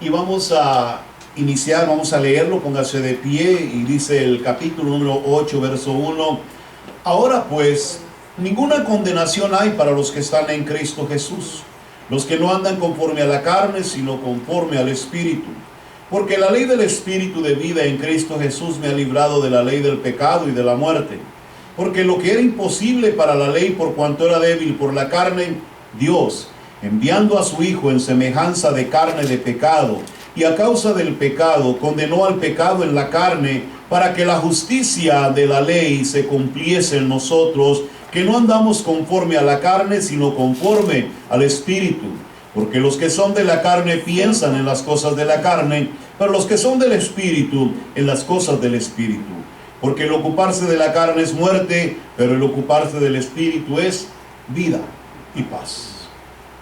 y vamos a iniciar, vamos a leerlo, póngase de pie, y dice el capítulo número 8, verso 1. Ahora pues, ninguna condenación hay para los que están en Cristo Jesús, los que no andan conforme a la carne, sino conforme al Espíritu. Porque la ley del Espíritu de vida en Cristo Jesús me ha librado de la ley del pecado y de la muerte. Porque lo que era imposible para la ley por cuanto era débil por la carne, Dios, enviando a su Hijo en semejanza de carne de pecado, y a causa del pecado condenó al pecado en la carne, para que la justicia de la ley se cumpliese en nosotros, que no andamos conforme a la carne, sino conforme al Espíritu. Porque los que son de la carne piensan en las cosas de la carne, pero los que son del Espíritu en las cosas del Espíritu. Porque el ocuparse de la carne es muerte, pero el ocuparse del Espíritu es vida y paz.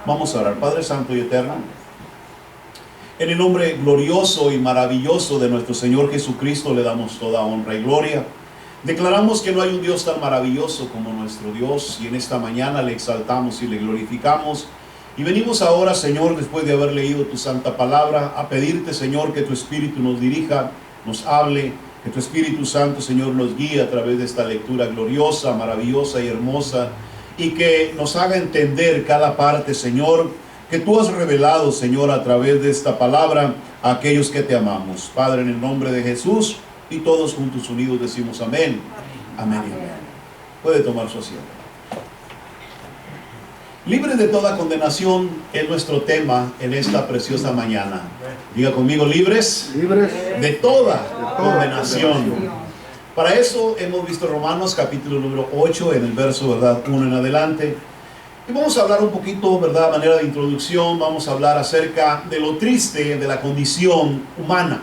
Vamos a orar. Padre Santo y Eterno, en el nombre glorioso y maravilloso de nuestro Señor Jesucristo le damos toda honra y gloria. Declaramos que no hay un Dios tan maravilloso como nuestro Dios, y en esta mañana le exaltamos y le glorificamos. Y venimos ahora, Señor, después de haber leído tu santa palabra, a pedirte, Señor, que tu Espíritu nos dirija, nos hable, que tu Espíritu Santo, Señor, nos guíe a través de esta lectura gloriosa, maravillosa y hermosa, y que nos haga entender cada parte, Señor, que tú has revelado, Señor, a través de esta palabra a aquellos que te amamos. Padre, en el nombre de Jesús, y todos juntos unidos decimos amén. Amén y amén. Puede tomar su asiento. Libres de toda condenación es nuestro tema en esta preciosa mañana. Diga conmigo, libres de toda condenación. Para eso hemos visto Romanos capítulo número 8 en el verso, ¿verdad?, 1 en adelante. Y vamos a hablar un poquito, ¿verdad?, a manera de introducción, vamos a hablar acerca de lo triste de la condición humana.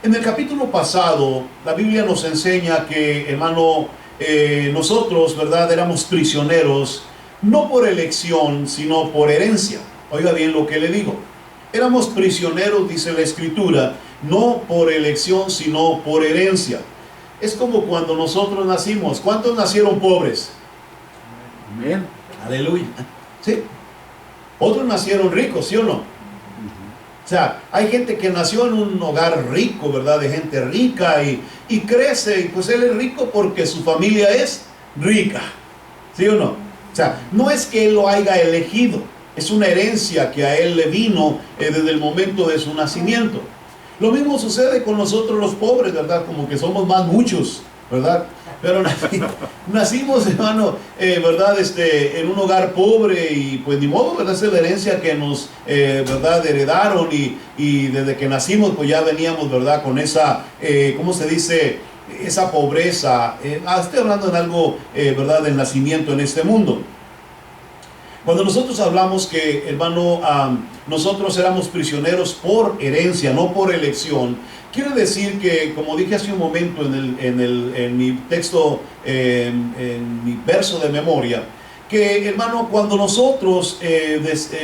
En el capítulo pasado, la Biblia nos enseña que, hermano, nosotros, ¿verdad?, éramos prisioneros, no por elección, sino por herencia. Oiga bien lo que le digo. Éramos prisioneros, dice la Escritura, no por elección, sino por herencia. Es como cuando nosotros nacimos. ¿Cuántos nacieron pobres? Amén. Aleluya. ¿Sí? Otros nacieron ricos, ¿sí o no? O sea, hay gente que nació en un hogar rico, ¿verdad? De gente rica y crece, y pues él es rico porque su familia es rica. ¿Sí o no? O sea, no es que él lo haya elegido, es una herencia que a él le vino desde el momento de su nacimiento. Lo mismo sucede con nosotros los pobres, ¿verdad? Como que somos más muchos, ¿verdad? Pero nacimos, hermano, ¿verdad? En un hogar pobre, y pues ni modo, ¿verdad? Esa es la herencia que nos, ¿verdad?, heredaron, y desde que nacimos pues ya veníamos, ¿verdad?, con esa, ¿cómo se dice?, esa pobreza. Estoy hablando en algo, ¿verdad?, del nacimiento en este mundo. Cuando nosotros hablamos que, hermano, nosotros éramos prisioneros por herencia, no por elección, quiere decir que, como dije hace un momento en mi texto, en mi verso de memoria, que, hermano, cuando nosotros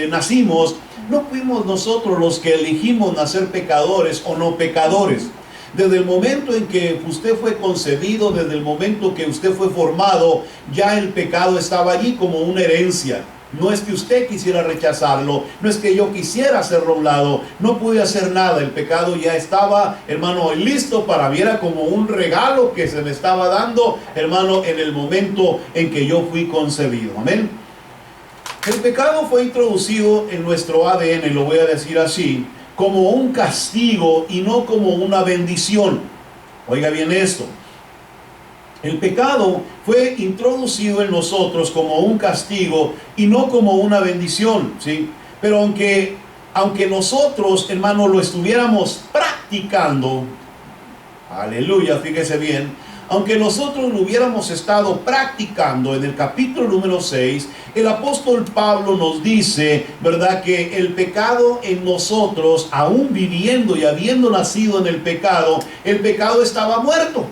nacimos, no fuimos nosotros los que elegimos nacer pecadores o no pecadores. Desde el momento en que usted fue concebido, desde el momento que usted fue formado, ya el pecado estaba allí como una herencia. No es que usted quisiera rechazarlo, no es que yo quisiera hacerlo a un lado, no pude hacer nada, el pecado ya estaba, hermano, listo para mí, era como un regalo que se me estaba dando, hermano, en el momento en que yo fui concebido. Amén. El pecado fue introducido en nuestro ADN, lo voy a decir así, como un castigo y no como una bendición. Oiga bien esto. El pecado fue introducido en nosotros como un castigo y no como una bendición, ¿sí? Pero aunque nosotros, hermano, lo estuviéramos practicando, aleluya, fíjese bien, aunque nosotros lo hubiéramos estado practicando, en el capítulo número 6, el apóstol Pablo nos dice, ¿verdad?, que el pecado en nosotros, aún viviendo y habiendo nacido en el pecado estaba muerto.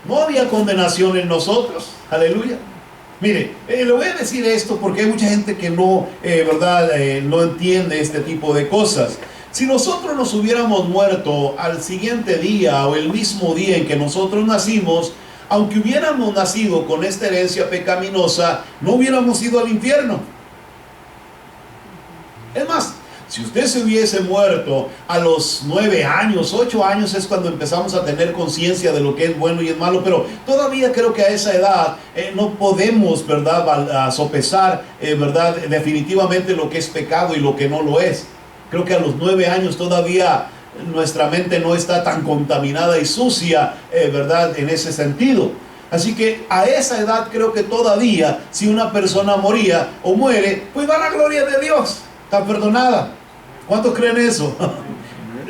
No había condenación en nosotros, aleluya. Mire, le voy a decir esto porque hay mucha gente que no, no entiende este tipo de cosas. Si nosotros nos hubiéramos muerto al siguiente día o el mismo día en que nosotros nacimos, aunque hubiéramos nacido con esta herencia pecaminosa, no hubiéramos ido al infierno. Es más, Si usted se hubiese muerto a los 9 años, 8 años es cuando empezamos a tener conciencia de lo que es bueno y es malo, pero todavía creo que a esa edad no podemos, ¿verdad?, sopesar, ¿verdad?, definitivamente lo que es pecado y lo que no lo es. Creo que a los 9 años todavía nuestra mente no está tan contaminada y sucia, ¿verdad?, en ese sentido. Así que a esa edad creo que todavía, si una persona moría o muere, pues va a la gloria de Dios, está perdonada. ¿Cuántos creen eso?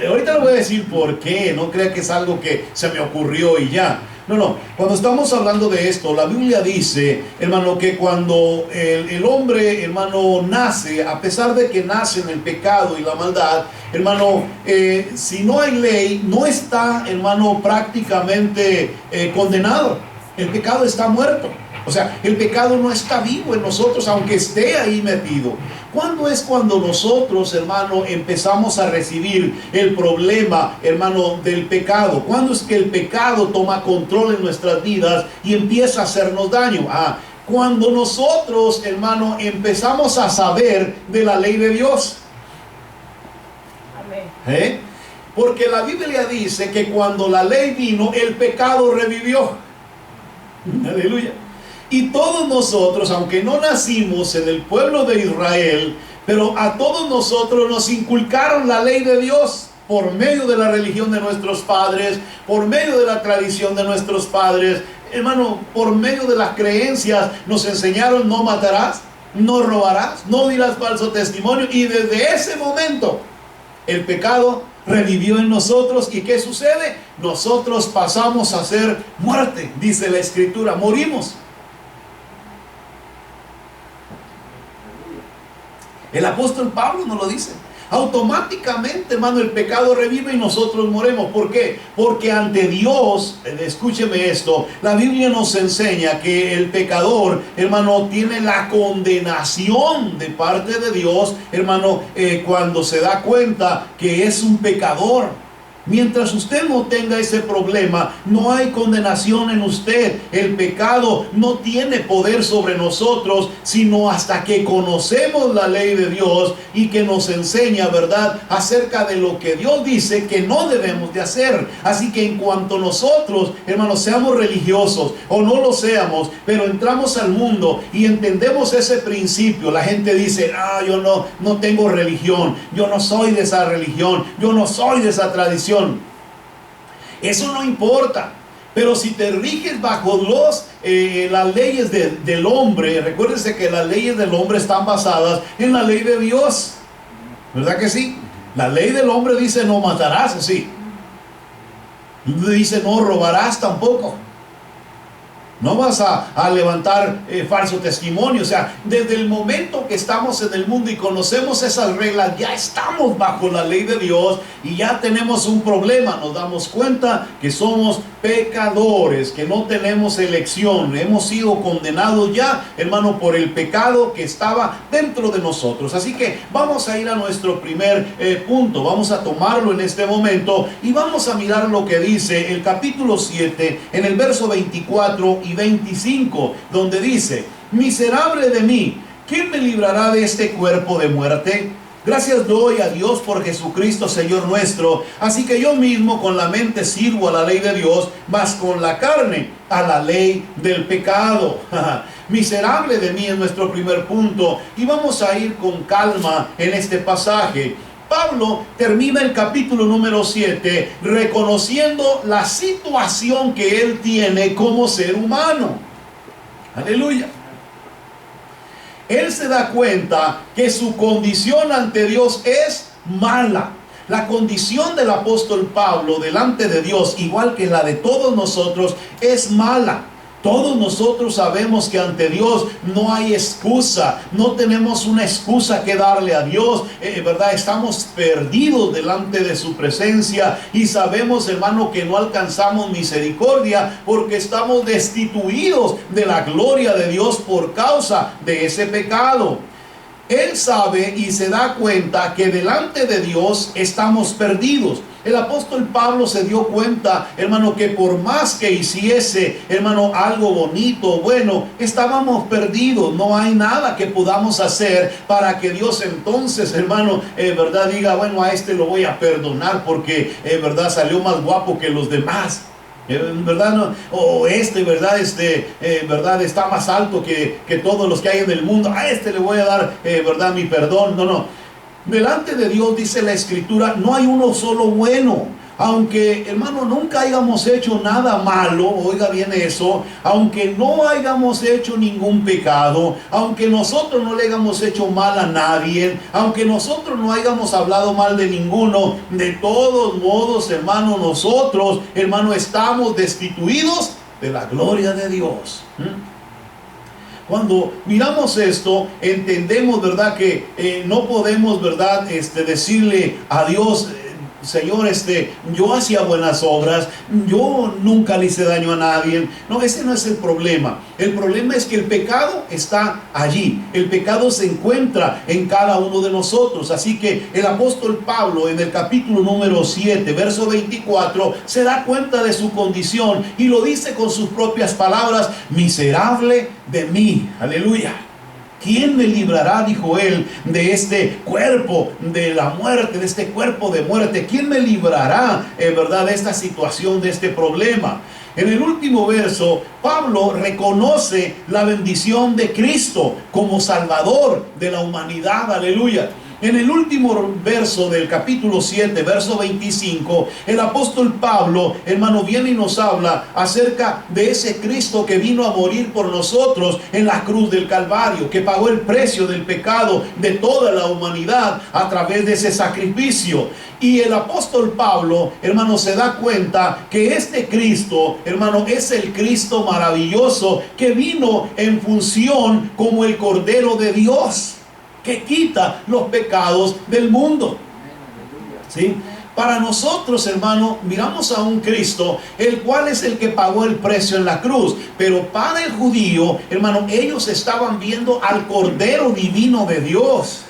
Ahorita les voy a decir por qué. No crea que es algo que se me ocurrió y ya. No. Cuando estamos hablando de esto, la Biblia dice, hermano, que cuando el hombre, hermano, nace, a pesar de que nace en el pecado y la maldad, hermano, si no hay ley, no está, hermano, prácticamente condenado. El pecado está muerto. O sea, el pecado no está vivo en nosotros, aunque esté ahí metido. ¿Cuándo es cuando nosotros, hermano, empezamos a recibir el problema, hermano, del pecado? ¿Cuándo es que el pecado toma control en nuestras vidas y empieza a hacernos daño? Cuando nosotros, hermano, empezamos a saber de la ley de Dios. Amén. Porque la Biblia dice que cuando la ley vino, el pecado revivió. Aleluya. Y todos nosotros, aunque no nacimos en el pueblo de Israel, pero a todos nosotros nos inculcaron la ley de Dios por medio de la religión de nuestros padres, por medio de la tradición de nuestros padres, hermano, por medio de las creencias nos enseñaron: no matarás, no robarás, no dirás falso testimonio. Y desde ese momento el pecado revivió en nosotros. ¿Y qué sucede? Nosotros pasamos a ser muerte, dice la Escritura, morimos. El apóstol Pablo nos lo dice. Automáticamente, hermano, el pecado revive y nosotros moremos. ¿Por qué? Porque ante Dios, escúcheme esto, la Biblia nos enseña que el pecador, hermano, tiene la condenación de parte de Dios, hermano, cuando se da cuenta que es un pecador. Mientras usted no tenga ese problema, no hay condenación en usted. El pecado no tiene poder sobre nosotros, sino hasta que conocemos la ley de Dios y que nos enseña, ¿verdad?, acerca de lo que Dios dice que no debemos de hacer. Así que en cuanto nosotros, hermanos, seamos religiosos o no lo seamos, pero entramos al mundo y entendemos ese principio, la gente dice: yo no tengo religión, yo no soy de esa religión, yo no soy de esa tradición. Eso no importa, pero si te riges bajo las leyes del hombre, recuérdese que las leyes del hombre están basadas en la ley de Dios, ¿verdad que sí? La ley del hombre dice: no matarás, sí. Dice: no robarás tampoco. No vas a levantar falso testimonio. O sea, desde el momento que estamos en el mundo y conocemos esas reglas, ya estamos bajo la ley de Dios y ya tenemos un problema. Nos damos cuenta que somos pecadores, que no tenemos elección. Hemos sido condenados ya, hermano, por el pecado que estaba dentro de nosotros. Así que vamos a ir a nuestro primer punto. Vamos a tomarlo en este momento y vamos a mirar lo que dice el capítulo 7 en el verso 24 y 25, donde dice: miserable de mí, ¿quién me librará de este cuerpo de muerte? Gracias doy a Dios por Jesucristo Señor nuestro. Así que yo mismo con la mente sirvo a la ley de Dios, mas con la carne a la ley del pecado. Miserable de mí es nuestro primer punto, y vamos a ir con calma en este pasaje. Pablo termina el capítulo número 7 reconociendo la situación que él tiene como ser humano. Aleluya. Él se da cuenta que su condición ante Dios es mala. La condición del apóstol Pablo delante de Dios, igual que la de todos nosotros, es mala. Todos nosotros sabemos que ante Dios no hay excusa, no tenemos una excusa que darle a Dios, ¿verdad? Estamos perdidos delante de su presencia y sabemos, hermano, que no alcanzamos misericordia porque estamos destituidos de la gloria de Dios por causa de ese pecado. Él sabe y se da cuenta que delante de Dios estamos perdidos. El apóstol Pablo se dio cuenta, hermano, que por más que hiciese, hermano, algo bonito, bueno, estábamos perdidos. No hay nada que podamos hacer para que Dios entonces, hermano, verdad, diga, bueno, a este lo voy a perdonar porque, verdad, salió más guapo que los demás. ¿Verdad? No, o verdad, verdad, está más alto que todos los que hay en el mundo. A este le voy a dar, verdad, mi perdón. No, no. Delante de Dios, dice la Escritura, no hay uno solo bueno. Aunque, hermano, nunca hayamos hecho nada malo, oiga bien eso, aunque no hayamos hecho ningún pecado, aunque nosotros no le hayamos hecho mal a nadie, aunque nosotros no hayamos hablado mal de ninguno, de todos modos, hermano, nosotros, hermano, estamos destituidos de la gloria de Dios. Cuando miramos esto, entendemos, verdad, que no podemos, verdad, decirle a Dios, Señor, yo hacía buenas obras, yo nunca le hice daño a nadie. No, ese no es el problema. El problema es que el pecado está allí. El pecado se encuentra en cada uno de nosotros. Así que el apóstol Pablo, en el capítulo número 7, verso 24, se da cuenta de su condición y lo dice con sus propias palabras: miserable de mí. Aleluya. ¿Quién me librará, dijo él, de este cuerpo de la muerte, de este cuerpo de muerte? ¿Quién me librará, verdad, de esta situación, de este problema? En el último verso, Pablo reconoce la bendición de Cristo como Salvador de la humanidad. Aleluya. En el último verso del capítulo 7, verso 25, el apóstol Pablo, hermano, viene y nos habla acerca de ese Cristo que vino a morir por nosotros en la cruz del Calvario, que pagó el precio del pecado de toda la humanidad a través de ese sacrificio. Y el apóstol Pablo, hermano, se da cuenta que este Cristo, hermano, es el Cristo maravilloso que vino en función como el Cordero de Dios, que quita los pecados del mundo. ¿Sí? Para nosotros, hermano, miramos a un Cristo, el cual es el que pagó el precio en la cruz. Pero para el judío, hermano, ellos estaban viendo al Cordero Divino de Dios,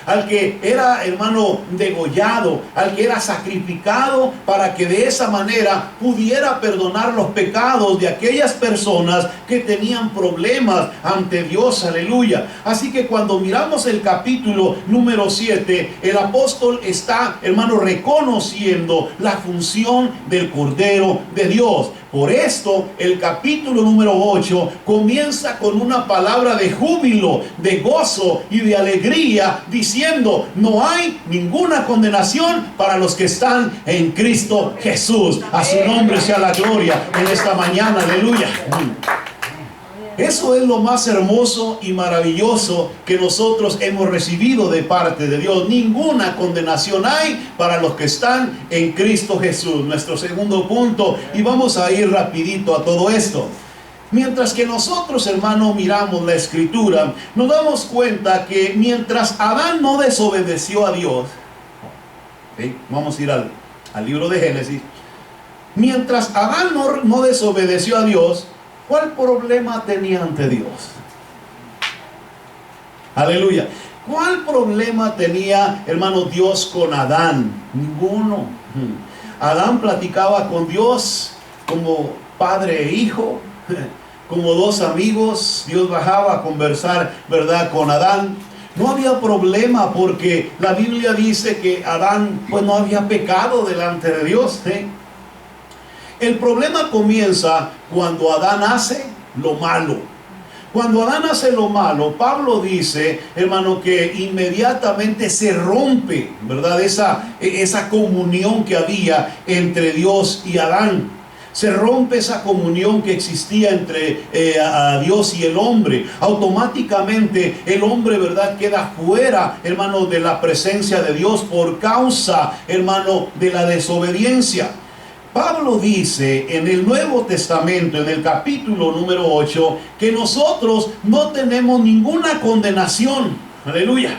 al que era, hermano, degollado, al que era sacrificado para que de esa manera pudiera perdonar los pecados de aquellas personas que tenían problemas ante Dios. Aleluya. Así que cuando miramos el capítulo número 7, el apóstol está, hermano, reconociendo la función del Cordero de Dios. Por esto, el capítulo número 8 comienza con una palabra de júbilo, de gozo y de alegría, diciendo: no hay ninguna condenación para los que están en Cristo Jesús. A su nombre sea la gloria en esta mañana. Aleluya. Eso es lo más hermoso y maravilloso que nosotros hemos recibido de parte de Dios. Ninguna condenación hay para los que están en Cristo Jesús. Nuestro segundo punto, y vamos a ir rapidito a todo esto. Mientras que nosotros, hermano, miramos la Escritura, nos damos cuenta que mientras Adán no desobedeció a Dios, ¿sí? Vamos a ir al libro de Génesis. Mientras Adán no desobedeció a Dios, ¿cuál problema tenía ante Dios? Aleluya. ¿Cuál problema tenía, hermano, Dios con Adán? Ninguno. Adán platicaba con Dios como padre e hijo, como dos amigos. Dios bajaba a conversar, ¿verdad?, con Adán. No había problema porque la Biblia dice que Adán, pues, no había pecado delante de Dios, ¿eh? El problema comienza cuando Adán hace lo malo. Cuando Adán hace lo malo, Pablo dice, hermano, que inmediatamente se rompe, ¿verdad?, esa comunión que había entre Dios y Adán. Se rompe esa comunión que existía entre a Dios y el hombre. Automáticamente el hombre, ¿verdad?, queda fuera, hermano, de la presencia de Dios por causa, hermano, de la desobediencia. Pablo dice en el Nuevo Testamento, en el capítulo número 8, que nosotros no tenemos ninguna condenación. Aleluya.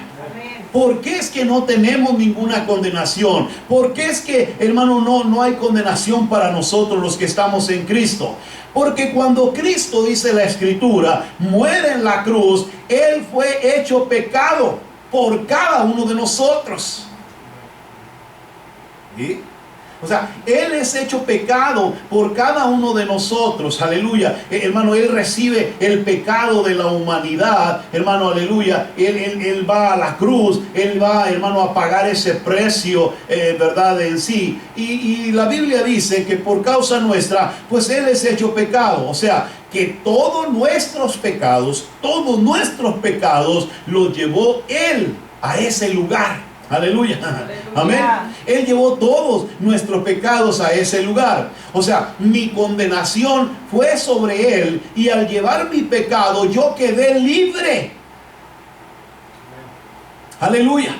¿Por qué es que no tenemos ninguna condenación? ¿Por qué es que, hermano, no hay condenación para nosotros los que estamos en Cristo? Porque cuando Cristo, dice la Escritura, muere en la cruz, Él fue hecho pecado por cada uno de nosotros. ¿Sí? O sea, Él es hecho pecado por cada uno de nosotros, aleluya. Hermano, Él recibe el pecado de la humanidad, hermano, aleluya. Él va a la cruz, Él va, hermano, a pagar ese precio, verdad, en sí. Y la Biblia dice que por causa nuestra, pues Él es hecho pecado. O sea, que todos nuestros pecados los llevó Él a ese lugar. Aleluya. Amén. Él llevó todos nuestros pecados a ese lugar. O sea, mi condenación fue sobre Él, y al llevar mi pecado yo quedé libre. Aleluya.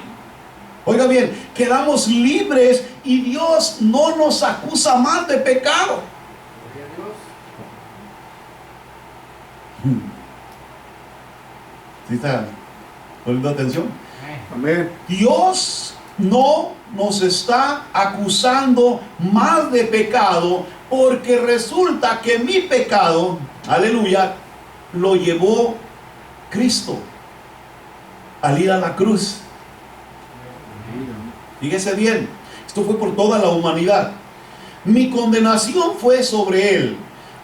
Oiga bien, quedamos libres y Dios no nos acusa más de pecado. ¿Sí está poniendo atención? Amén. Dios no nos está acusando más de pecado, porque resulta que mi pecado, aleluya, lo llevó Cristo al ir a la cruz. Fíjese bien, esto fue por toda la humanidad. Mi condenación fue sobre Él.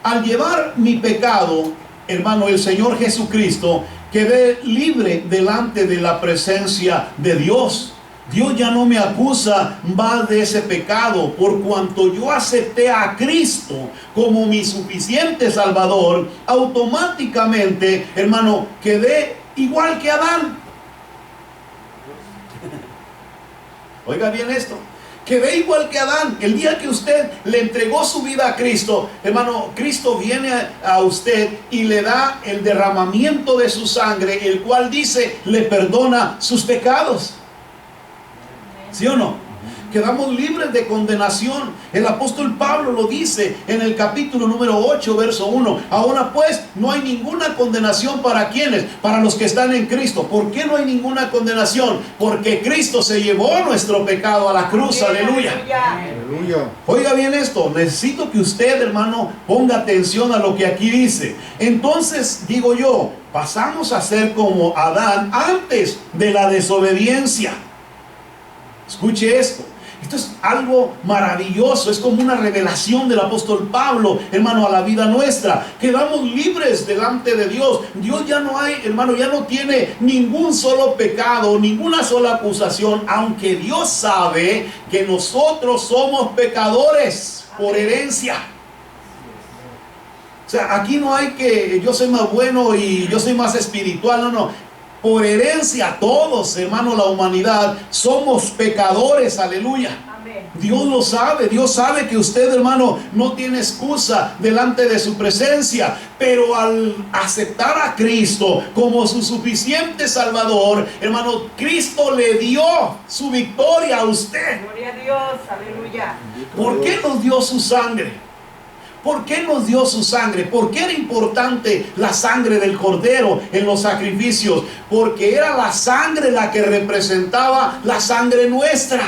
Al llevar mi pecado, hermano, el Señor Jesucristo, quedé libre delante de la presencia de Dios. Dios ya no me acusa más de ese pecado, por cuanto yo acepté a Cristo como mi suficiente Salvador. Automáticamente, hermano, quedé igual que Adán. Oiga bien esto. Quedé igual que Adán. El día que usted le entregó su vida a Cristo, hermano, Cristo viene a usted y le da el derramamiento de su sangre, el cual dice, le perdona sus pecados. ¿Sí o no? Quedamos libres de condenación. El apóstol Pablo lo dice en el capítulo número 8, verso 1. Ahora pues, no hay ninguna condenación para quienes, para los que están en Cristo. ¿Por qué no hay ninguna condenación? Porque Cristo se llevó nuestro pecado a la cruz. Aleluya. Aleluya. Oiga bien esto, necesito que usted, hermano, ponga atención a lo que aquí dice. Entonces, digo yo, pasamos a ser como Adán antes de la desobediencia. Escuche esto. Esto es algo maravilloso, es como una revelación del apóstol Pablo, hermano, a la vida nuestra. Quedamos libres delante de Dios. Dios ya no hay, hermano, ya no tiene ningún solo pecado, ninguna sola acusación, aunque Dios sabe que nosotros somos pecadores por herencia. O sea, aquí no hay que yo soy más bueno y yo soy más espiritual, no. Por herencia todos, hermano, la humanidad, somos pecadores, aleluya. Amén. Dios lo sabe, Dios sabe que usted, hermano, no tiene excusa delante de su presencia, pero al aceptar a Cristo como su suficiente Salvador, hermano, Cristo le dio su victoria a usted. Gloria a Dios, aleluya. ¿Por qué nos dio su sangre? ¿Por qué nos dio su sangre? ¿Por qué era importante la sangre del cordero en los sacrificios? Porque era la sangre la que representaba la sangre nuestra.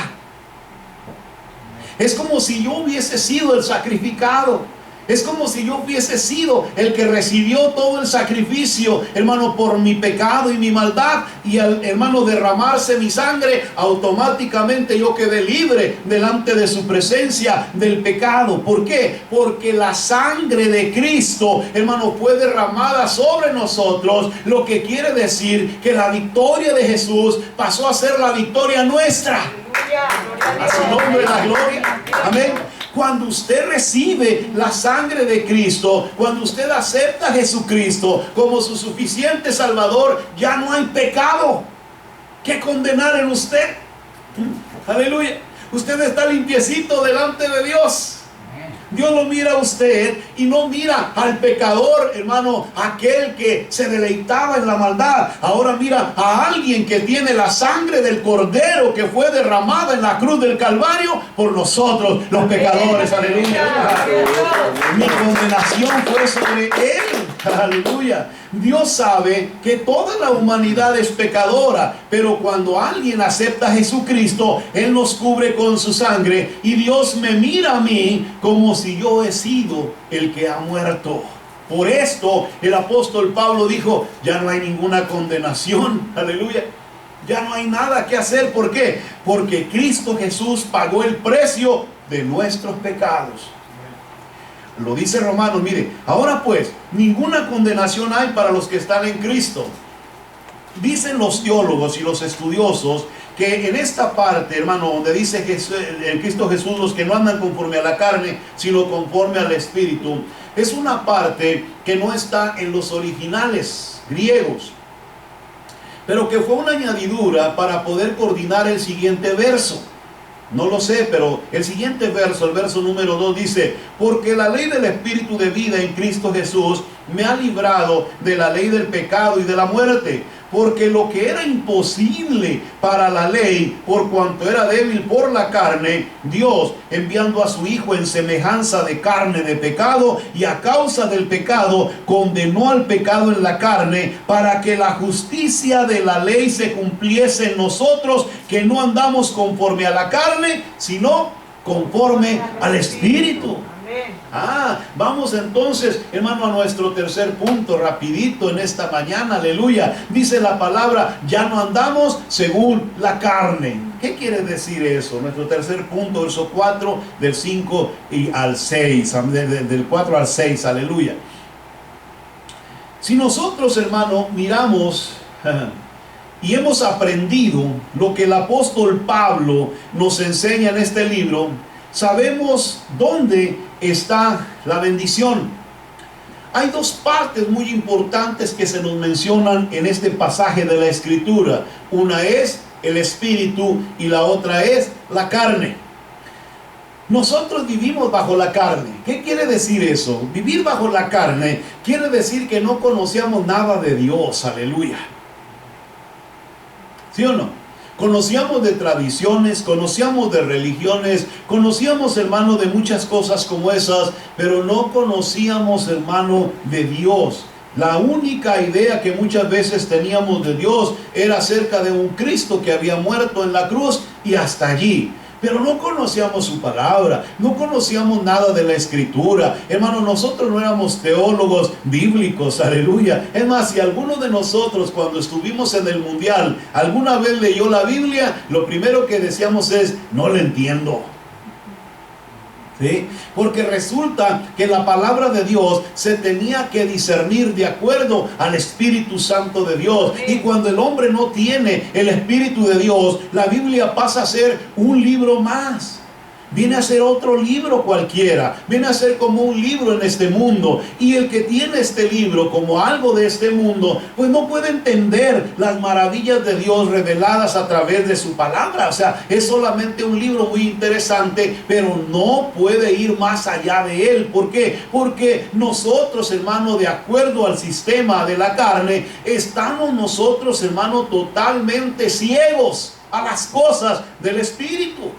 Es como si yo hubiese sido el sacrificado. Es como si yo hubiese sido el que recibió todo el sacrificio, hermano, por mi pecado y mi maldad. Y al, hermano, derramarse mi sangre, automáticamente yo quedé libre delante de su presencia del pecado. ¿Por qué? Porque la sangre de Cristo, hermano, fue derramada sobre nosotros. Lo que quiere decir que la victoria de Jesús pasó a ser la victoria nuestra. A su nombre la gloria. Amén. Cuando usted recibe la sangre de Cristo, cuando usted acepta a Jesucristo como su suficiente Salvador, ya no hay pecado que condenar en usted. Aleluya. Usted está limpiecito delante de Dios. Dios lo mira a usted y no mira al pecador, hermano, aquel que se deleitaba en la maldad. Ahora mira a alguien que tiene la sangre del Cordero que fue derramada en la cruz del Calvario por nosotros, los pecadores. Aleluya. Mi condenación fue sobre él. Aleluya. Dios sabe que toda la humanidad es pecadora, pero cuando alguien acepta a Jesucristo, Él nos cubre con su sangre y Dios me mira a mí como si yo he sido el que ha muerto. Por esto el apóstol Pablo dijo, ya no hay ninguna condenación. Aleluya. Ya no hay nada que hacer. ¿Por qué? Porque Cristo Jesús pagó el precio de nuestros pecados. Lo dice Romanos, mire, ahora pues, ninguna condenación hay para los que están en Cristo. Dicen los teólogos y los estudiosos que en esta parte, hermano, donde dice que en Cristo Jesús los que no andan conforme a la carne, sino conforme al Espíritu, es una parte que no está en los originales griegos, pero que fue una añadidura para poder coordinar el siguiente verso. No lo sé, pero el siguiente verso, el verso número 2 dice: porque la ley del Espíritu de vida en Cristo Jesús me ha librado de la ley del pecado y de la muerte. Porque lo que era imposible para la ley, por cuanto era débil por la carne, Dios, enviando a su Hijo en semejanza de carne de pecado, y a causa del pecado, condenó al pecado en la carne, para que la justicia de la ley se cumpliese en nosotros, que no andamos conforme a la carne, sino conforme al Espíritu. Vamos entonces, hermano, a nuestro tercer punto, rapidito en esta mañana, aleluya. Dice la palabra, ya no andamos según la carne. ¿Qué quiere decir eso? Nuestro tercer punto, verso 4, del 5 y al 6, del 4 al 6, aleluya. Si nosotros, hermano, miramos y hemos aprendido lo que el apóstol Pablo nos enseña en este libro, sabemos dónde está la bendición. Hay dos partes muy importantes que se nos mencionan en este pasaje de la Escritura. Una es el Espíritu y la otra es la carne. Nosotros vivimos bajo la carne. ¿Qué quiere decir eso? Vivir bajo la carne quiere decir que no conocíamos nada de Dios. Aleluya. ¿Sí o no? Conocíamos de tradiciones, conocíamos de religiones, conocíamos, hermano, de muchas cosas como esas, pero no conocíamos, hermano, de Dios. La única idea que muchas veces teníamos de Dios era acerca de un Cristo que había muerto en la cruz y hasta allí. Pero no conocíamos su palabra, no conocíamos nada de la Escritura. Hermano, nosotros no éramos teólogos bíblicos, aleluya. Es más, si alguno de nosotros cuando estuvimos en el mundial alguna vez leyó la Biblia, lo primero que decíamos es, no la entiendo. ¿Sí? Porque resulta que la palabra de Dios se tenía que discernir de acuerdo al Espíritu Santo de Dios. Y cuando el hombre no tiene el Espíritu de Dios, la Biblia pasa a ser un libro más. Viene a ser otro libro cualquiera. Viene a ser como un libro en este mundo. Y el que tiene este libro como algo de este mundo, pues no puede entender las maravillas de Dios reveladas a través de su palabra. O sea, es solamente un libro muy interesante, pero no puede ir más allá de él. ¿Por qué? Porque nosotros, hermano, de acuerdo al sistema de la carne, estamos nosotros, hermano, totalmente ciegos a las cosas del Espíritu.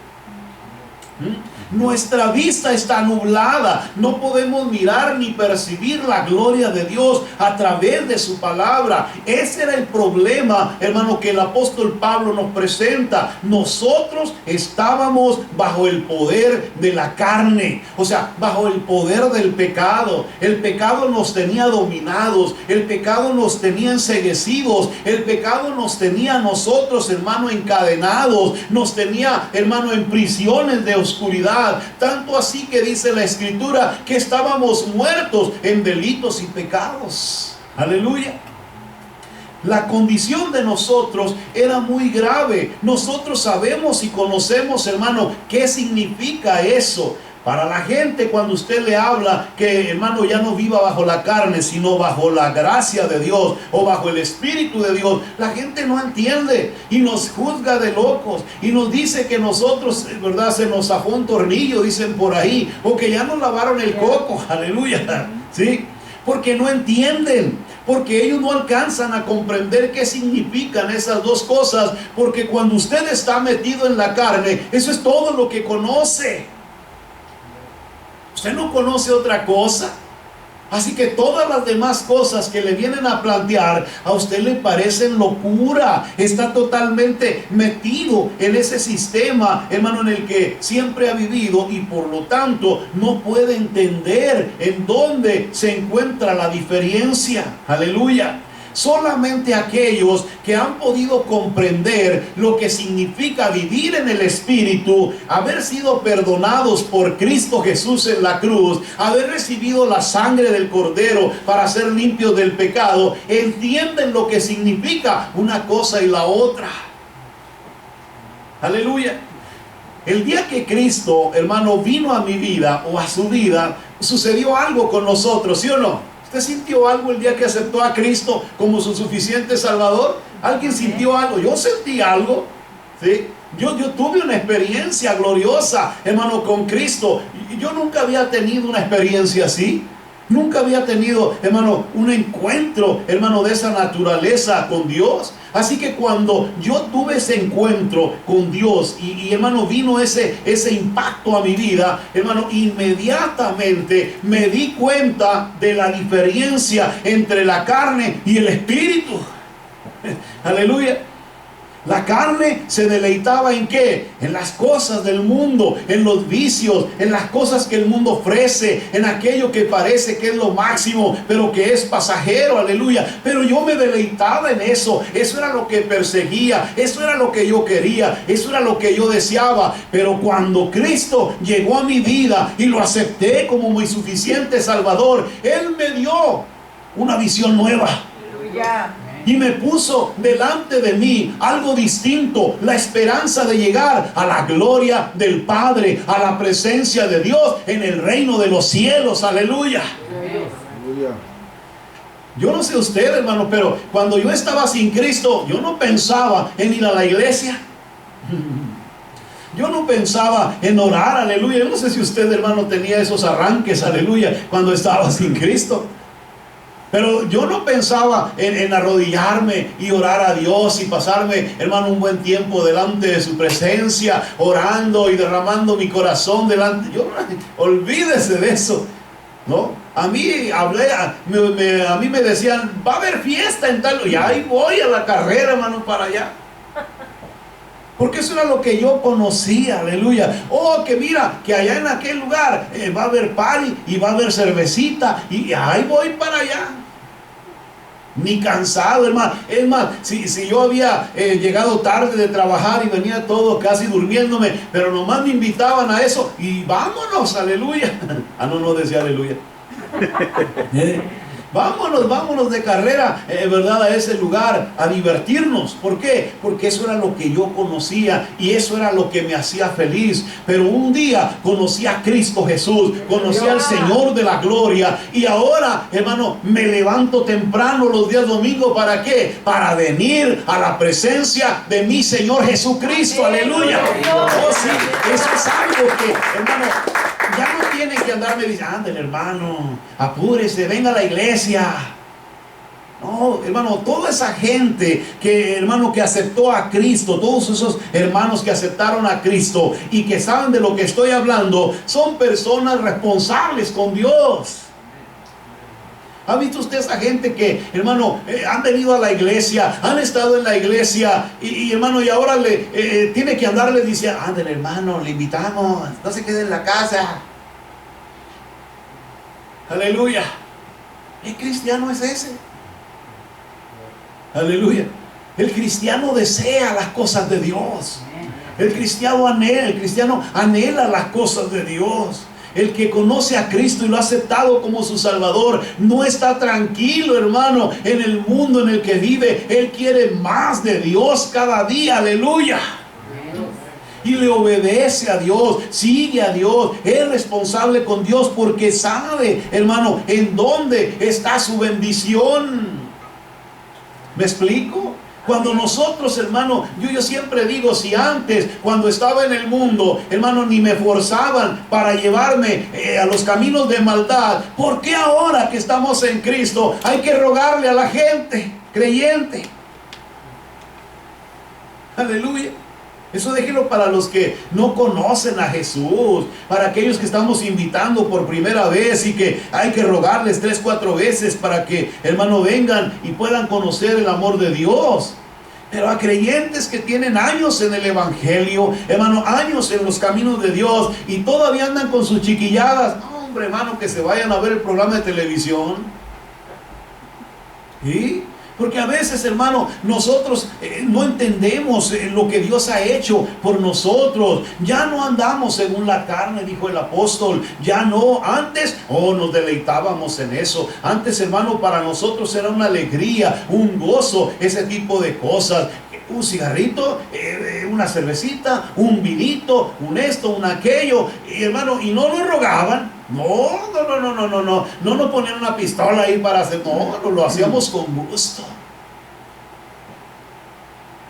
Nuestra vista está nublada, no podemos mirar ni percibir la gloria de Dios a través de su palabra. Ese era el problema, hermano, que el apóstol Pablo nos presenta. Nosotros estábamos bajo el poder de la carne, o sea, bajo el poder del pecado. El pecado nos tenía dominados, el pecado nos tenía enceguecidos, el pecado nos tenía a nosotros, hermano, encadenados, nos tenía, hermano, en prisiones de oscuridad. Tanto así que dice la Escritura que estábamos muertos en delitos y pecados. Aleluya. La condición de nosotros era muy grave. Nosotros sabemos y conocemos, hermano, qué significa eso. Para la gente, cuando usted le habla que, hermano, ya no viva bajo la carne, sino bajo la gracia de Dios o bajo el Espíritu de Dios, la gente no entiende y nos juzga de locos y nos dice que nosotros, ¿verdad?, se nos zafó un tornillo, dicen por ahí, o que ya nos lavaron el coco, aleluya, ¿sí? Porque no entienden, porque ellos no alcanzan a comprender qué significan esas dos cosas, porque cuando usted está metido en la carne, eso es todo lo que conoce. Usted no conoce otra cosa. Así que todas las demás cosas que le vienen a plantear a usted le parecen locura. Está totalmente metido en ese sistema, hermano, en el que siempre ha vivido, y por lo tanto no puede entender en dónde se encuentra la diferencia. Aleluya. Solamente aquellos que han podido comprender lo que significa vivir en el Espíritu, haber sido perdonados por Cristo Jesús en la cruz, haber recibido la sangre del Cordero para ser limpios del pecado, entienden lo que significa una cosa y la otra. Aleluya. El día que Cristo, hermano, vino a mi vida o a su vida, sucedió algo con nosotros, ¿sí o no? ¿Usted sintió algo el día que aceptó a Cristo como su suficiente Salvador? ¿Alguien sintió algo? Yo sentí algo, ¿sí? Yo tuve una experiencia gloriosa, hermano, con Cristo. Yo nunca había tenido una experiencia así. Nunca había tenido, hermano, un encuentro, hermano, de esa naturaleza con Dios. Así que cuando yo tuve ese encuentro con Dios y hermano, vino ese impacto a mi vida, hermano, inmediatamente me di cuenta de la diferencia entre la carne y el espíritu. Aleluya. La carne se deleitaba ¿en qué? En las cosas del mundo, en los vicios, en las cosas que el mundo ofrece, en aquello que parece que es lo máximo, pero que es pasajero, aleluya. Pero yo me deleitaba en eso, eso era lo que perseguía, eso era lo que yo quería, eso era lo que yo deseaba. Pero cuando Cristo llegó a mi vida y lo acepté como mi suficiente Salvador, Él me dio una visión nueva. Aleluya. Y me puso delante de mí algo distinto, la esperanza de llegar a la gloria del Padre, a la presencia de Dios en el reino de los cielos. Aleluya. Aleluya. Yo no sé usted, hermano, pero cuando yo estaba sin Cristo, yo no pensaba en ir a la iglesia. Yo no pensaba en orar, aleluya. Yo no sé si usted, hermano, tenía esos arranques, aleluya, cuando estaba sin Cristo. Pero yo no pensaba en arrodillarme y orar a Dios y pasarme, hermano, un buen tiempo delante de su presencia, orando y derramando mi corazón delante. Olvídese de eso, ¿no? A mí a mí me decían, va a haber fiesta en tal, y ahí voy a la carrera, hermano, para allá. Porque eso era lo que yo conocía, aleluya. Oh, que mira, que allá en aquel lugar va a haber party y va a haber cervecita y ahí voy para allá. Ni cansado, hermano. Es más, si yo había llegado tarde de trabajar y venía todo casi durmiéndome, pero nomás me invitaban a eso y vámonos, aleluya. No decía aleluya. Vámonos de carrera, ¿verdad? A ese lugar, a divertirnos. ¿Por qué? Porque eso era lo que yo conocía y eso era lo que me hacía feliz. Pero un día conocí a Cristo Jesús, conocí al Señor de la gloria y ahora, hermano, me levanto temprano los días domingos. ¿Para qué? Para venir a la presencia de mi Señor Jesucristo. Aleluya. Oh, sí, eso es algo que, hermano, ya no tienen que andarme diciendo, ándale, hermano, apúrese, venga a la iglesia. No, hermano, toda esa gente que, hermano, que aceptó a Cristo, todos esos hermanos que aceptaron a Cristo y que saben de lo que estoy hablando, son personas responsables con Dios. ¿Ha visto usted esa gente que, hermano, han venido a la iglesia, han estado en la iglesia y hermano, y ahora tiene que andarle diciendo, ándale, hermano, le invitamos, no se quede en la casa? Aleluya. ¿Qué cristiano es ese? Aleluya. El cristiano desea las cosas de Dios. El cristiano anhela las cosas de Dios. El que conoce a Cristo y lo ha aceptado como su Salvador no está tranquilo, hermano, en el mundo en el que vive. Él quiere más de Dios cada día, aleluya. Y le obedece a Dios, sigue a Dios, es responsable con Dios porque sabe, hermano, en dónde está su bendición. ¿Me explico? Cuando nosotros, hermano, yo siempre digo, si antes, cuando estaba en el mundo, hermano, ni me forzaban para llevarme a los caminos de maldad, ¿por qué ahora que estamos en Cristo hay que rogarle a la gente creyente? Aleluya. Eso déjelo para los que no conocen a Jesús, para aquellos que estamos invitando por primera vez y que hay que rogarles 3, 4 veces para que, hermano, vengan y puedan conocer el amor de Dios. Pero a creyentes que tienen años en el Evangelio, hermano, años en los caminos de Dios y todavía andan con sus chiquilladas, no, hombre, hermano, que se vayan a ver el programa de televisión. ¿Sí? Porque a veces, hermano, nosotros no entendemos lo que Dios ha hecho por nosotros. Ya no andamos según la carne, dijo el apóstol. Ya no. Antes, nos deleitábamos en eso. Antes, hermano, para nosotros era una alegría, un gozo, ese tipo de cosas. Un cigarrito, una cervecita, un vinito, un esto, un aquello. Y hermano, y no nos rogaban. No nos ponían una pistola ahí para hacer. No, lo hacíamos con gusto,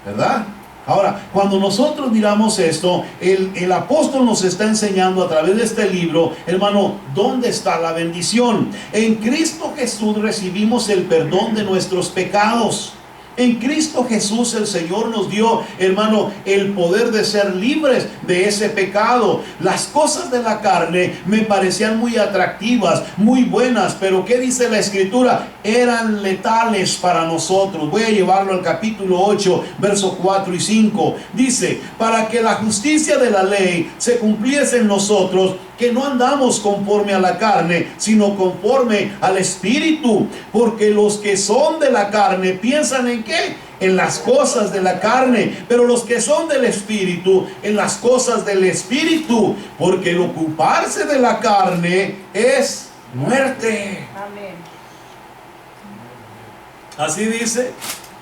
¿verdad? Ahora, cuando nosotros miramos esto, el apóstol nos está enseñando a través de este libro, hermano, ¿dónde está la bendición? En Cristo Jesús recibimos el perdón de nuestros pecados. En Cristo Jesús el Señor nos dio, hermano, el poder de ser libres de ese pecado. Las cosas de la carne me parecían muy atractivas, muy buenas, pero ¿qué dice la Escritura? Eran letales para nosotros. Voy a llevarlo al capítulo 8, versos 4 y 5. Dice, para que la justicia de la ley se cumpliese en nosotros, que no andamos conforme a la carne, sino conforme al Espíritu. Porque los que son de la carne piensan ¿en qué? En las cosas de la carne. Pero los que son del Espíritu, en las cosas del Espíritu. Porque el ocuparse de la carne es muerte. Amén. Así dice.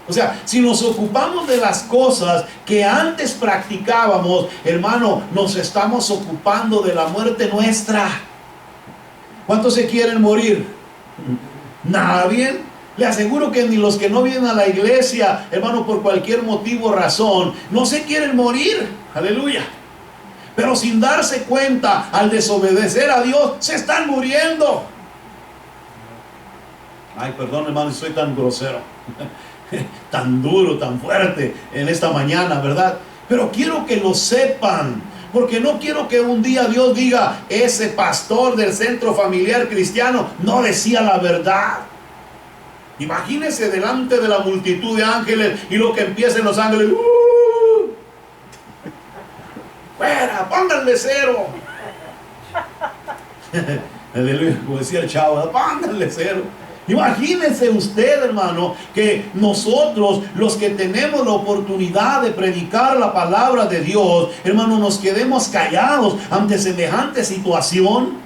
O sea, si nos ocupamos de las cosas que antes practicábamos, hermano, nos estamos ocupando de la muerte nuestra. ¿Cuántos se quieren morir? Nadie. Le aseguro que ni los que no vienen a la iglesia, hermano, por cualquier motivo o razón, no se quieren morir. Aleluya. Pero sin darse cuenta, al desobedecer a Dios, se están muriendo. Ay, perdón, hermano, si soy tan grosero. Tan duro, tan fuerte en esta mañana, ¿verdad? Pero quiero que lo sepan, porque no quiero que un día Dios diga, ese pastor del centro familiar cristiano no decía la verdad. Imagínense delante de la multitud de ángeles y lo que empiecen los ángeles, fuera, pónganle cero. Aleluya, como decía el chavo, pónganle cero. Imagínense usted, hermano, que nosotros, los que tenemos la oportunidad de predicar la palabra de Dios, hermano, nos quedemos callados ante semejante situación.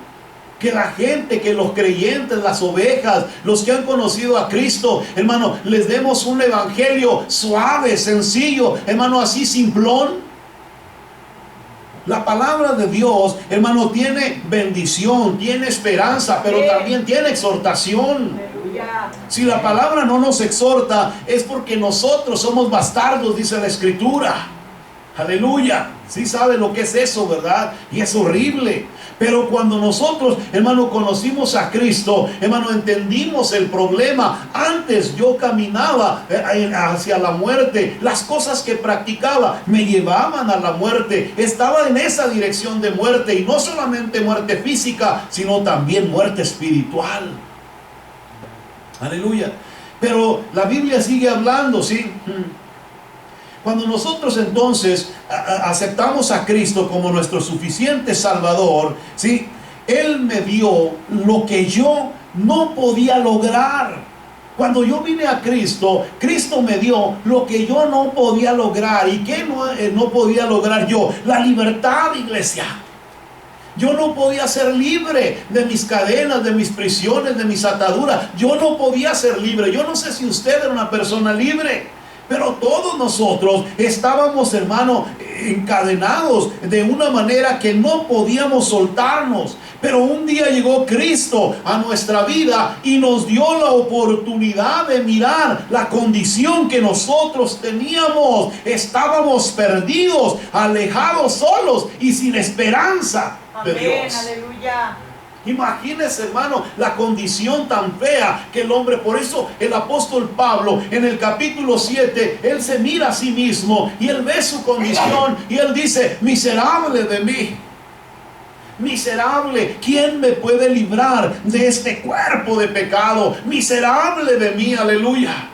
Que la gente, que los creyentes, las ovejas, los que han conocido a Cristo, hermano, les demos un evangelio suave, sencillo, hermano, así simplón. La palabra de Dios, hermano, tiene bendición, tiene esperanza, pero también tiene exhortación. Aleluya. Si la palabra no nos exhorta, es porque nosotros somos bastardos, dice la Escritura. Aleluya. Sí sabe lo que es eso, ¿verdad? Y es horrible. Pero cuando nosotros, hermano, conocimos a Cristo, hermano, entendimos el problema. Antes yo caminaba hacia la muerte. Las cosas que practicaba me llevaban a la muerte. Estaba en esa dirección de muerte. Y no solamente muerte física, sino también muerte espiritual. Aleluya. Pero la Biblia sigue hablando, ¿sí? Cuando nosotros entonces aceptamos a Cristo como nuestro suficiente Salvador, ¿sí? Él me dio lo que yo no podía lograr. Cuando yo vine a Cristo, Cristo me dio lo que yo no podía lograr. ¿Y qué no podía lograr yo? La libertad, iglesia. Yo no podía ser libre de mis cadenas, de mis prisiones, de mis ataduras. Yo no podía ser libre. Yo no sé si usted era una persona libre. Pero todos nosotros estábamos, hermano, encadenados de una manera que no podíamos soltarnos. Pero un día llegó Cristo a nuestra vida y nos dio la oportunidad de mirar la condición que nosotros teníamos. Estábamos perdidos, alejados, solos y sin esperanza de Dios. Aleluya. Imagínese, hermano, la condición tan fea que el hombre. Por eso el apóstol Pablo en el capítulo 7, él se mira a sí mismo y él ve su condición y él dice: miserable de mí, miserable, ¿quién me puede librar de este cuerpo de pecado? Miserable de mí, aleluya.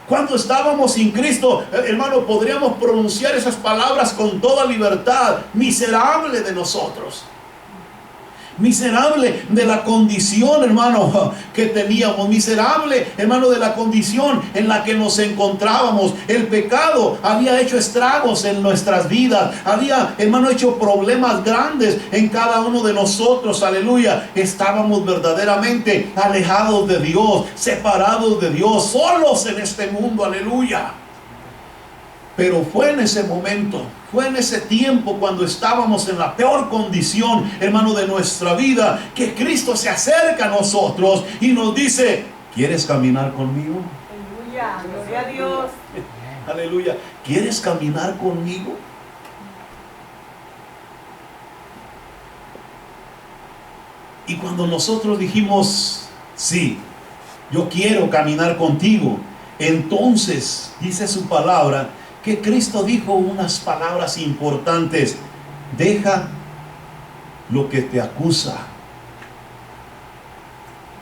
Cuando estábamos sin Cristo, hermano, podríamos pronunciar esas palabras con toda libertad: miserable de nosotros. Miserable de la condición, hermano, que teníamos. Miserable, hermano, de la condición en la que nos encontrábamos. El pecado había hecho estragos en nuestras vidas. Había, hermano, hecho problemas grandes en cada uno de nosotros. Aleluya. Estábamos verdaderamente alejados de Dios, separados de Dios, solos en este mundo. Aleluya. Pero fue en ese momento, fue en ese tiempo cuando estábamos en la peor condición, hermano, de nuestra vida, que Cristo se acerca a nosotros y nos dice: ¿quieres caminar conmigo? Aleluya, gloria a Dios. Aleluya. ¿Quieres caminar conmigo? Y cuando nosotros dijimos: sí, yo quiero caminar contigo, entonces dice su palabra que Cristo dijo unas palabras importantes: deja lo que te acusa,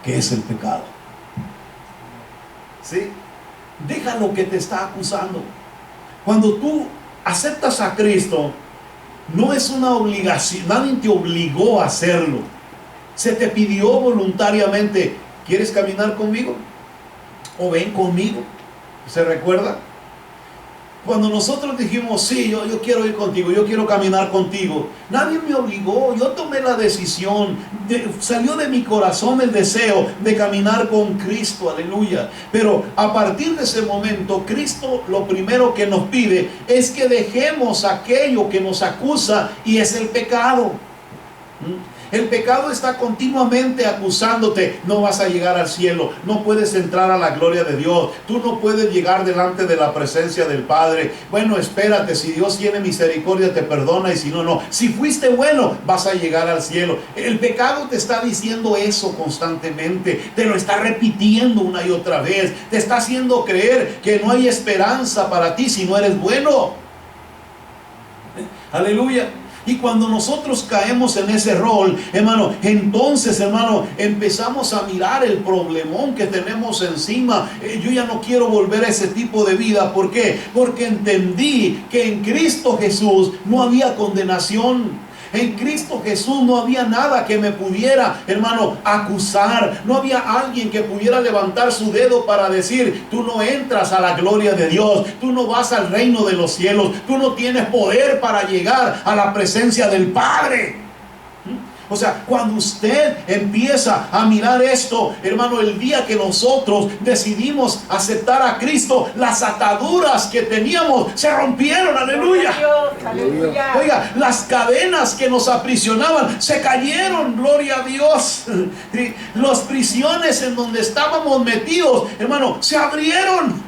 que es el pecado. ¿Sí? Deja lo que te está acusando. Cuando tú aceptas a Cristo, no es una obligación, nadie te obligó a hacerlo. Se te pidió voluntariamente: ¿quieres caminar conmigo? ¿O ven conmigo? ¿Se recuerda? Cuando nosotros dijimos: sí, yo quiero ir contigo, yo quiero caminar contigo, nadie me obligó, yo tomé la decisión, salió de mi corazón el deseo de caminar con Cristo. Aleluya. Pero a partir de ese momento, Cristo lo primero que nos pide es que dejemos aquello que nos acusa, y es el pecado. El pecado está continuamente acusándote: no vas a llegar al cielo, no puedes entrar a la gloria de Dios, tú no puedes llegar delante de la presencia del Padre. Bueno, espérate, si Dios tiene misericordia te perdona, y si no, no. Si fuiste bueno, vas a llegar al cielo. El pecado te está diciendo eso constantemente, te lo está repitiendo una y otra vez, te está haciendo creer que no hay esperanza para ti si no eres bueno. Aleluya. Y cuando nosotros caemos en ese rol, hermano, entonces, hermano, empezamos a mirar el problemón que tenemos encima. Yo ya no quiero volver a ese tipo de vida. ¿Por qué? Porque entendí que en Cristo Jesús no había condenación. En Cristo Jesús no había nada que me pudiera, hermano, acusar. No había alguien que pudiera levantar su dedo para decir: tú no entras a la gloria de Dios, tú no vas al reino de los cielos, tú no tienes poder para llegar a la presencia del Padre. O sea, cuando usted empieza a mirar esto, hermano, el día que nosotros decidimos aceptar a Cristo, las ataduras que teníamos se rompieron. Aleluya. Aleluya. Oiga, las cadenas que nos aprisionaban se cayeron. Gloria a Dios. Las prisiones en donde estábamos metidos, hermano, se abrieron.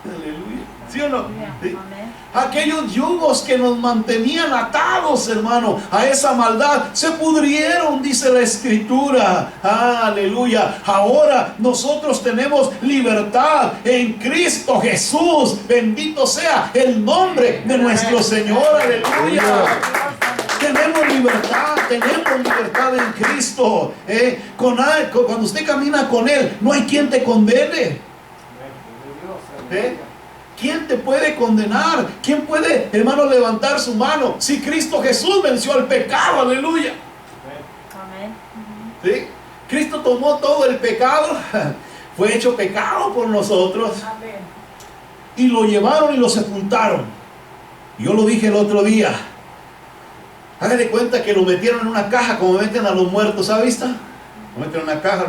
Aleluya. ¿Sí o no? ¿Sí? Aquellos yugos que nos mantenían atados, hermano, a esa maldad, se pudrieron, dice la Escritura. Aleluya. Ahora nosotros tenemos libertad en Cristo Jesús. Bendito sea el nombre de nuestro Señor. Aleluya. Tenemos libertad en Cristo. Cuando usted camina con Él, no hay quien te condene. ¿Quién te puede condenar? ¿Quién puede, hermano, levantar su mano? Si Cristo Jesús venció al pecado. Aleluya. Amén. ¿Sí? Cristo tomó todo el pecado, fue hecho pecado por nosotros. Amén. Y lo llevaron y lo sepultaron. Yo lo dije el otro día. Hagan de cuenta que lo metieron en una caja, como meten a los muertos, ¿ha visto? Lo meten en una caja,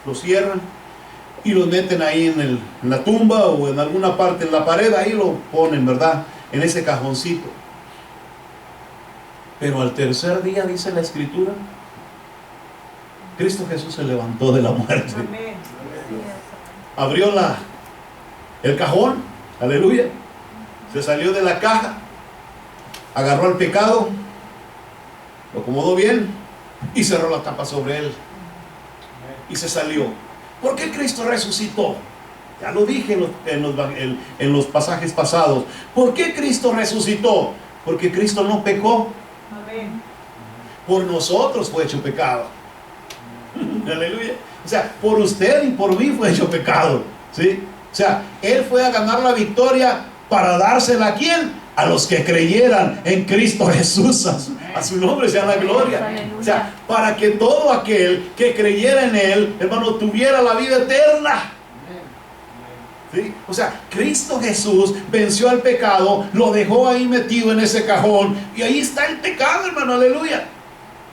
lo cierran y los meten ahí en la tumba o en alguna parte en la pared. Ahí lo ponen, ¿verdad? En ese cajoncito. Pero al tercer día, dice la Escritura, Cristo Jesús se levantó de la muerte. Amén. Abrió el cajón, aleluya, se salió de la caja, agarró el pecado, lo acomodó bien y cerró la tapa sobre él y se salió. ¿Por qué Cristo resucitó? Ya lo dije en los pasajes pasados. ¿Por qué Cristo resucitó? Porque Cristo no pecó. Amén. Por nosotros fue hecho pecado. Aleluya. O sea, por usted y por mí fue hecho pecado. ¿Sí? O sea, Él fue a ganar la victoria para dársela a ¿quién? A los que creyeran en Cristo Jesús. A su nombre sea la gloria. Aleluya. O sea, para que todo aquel que creyera en Él, hermano, tuviera la vida eterna. ¿Sí? O sea, Cristo Jesús venció al pecado, lo dejó ahí metido en ese cajón, y ahí está el pecado, hermano, aleluya.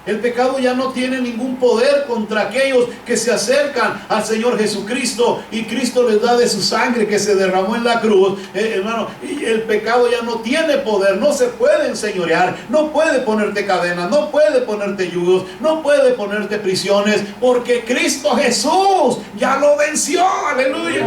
El pecado ya no tiene ningún poder contra aquellos que se acercan al Señor Jesucristo, y Cristo les da de su sangre que se derramó en la cruz, hermano, y el pecado ya no tiene poder, no se puede enseñorear, no puede ponerte cadenas, no puede ponerte yugos, no puede ponerte prisiones, porque Cristo Jesús ya lo venció, aleluya.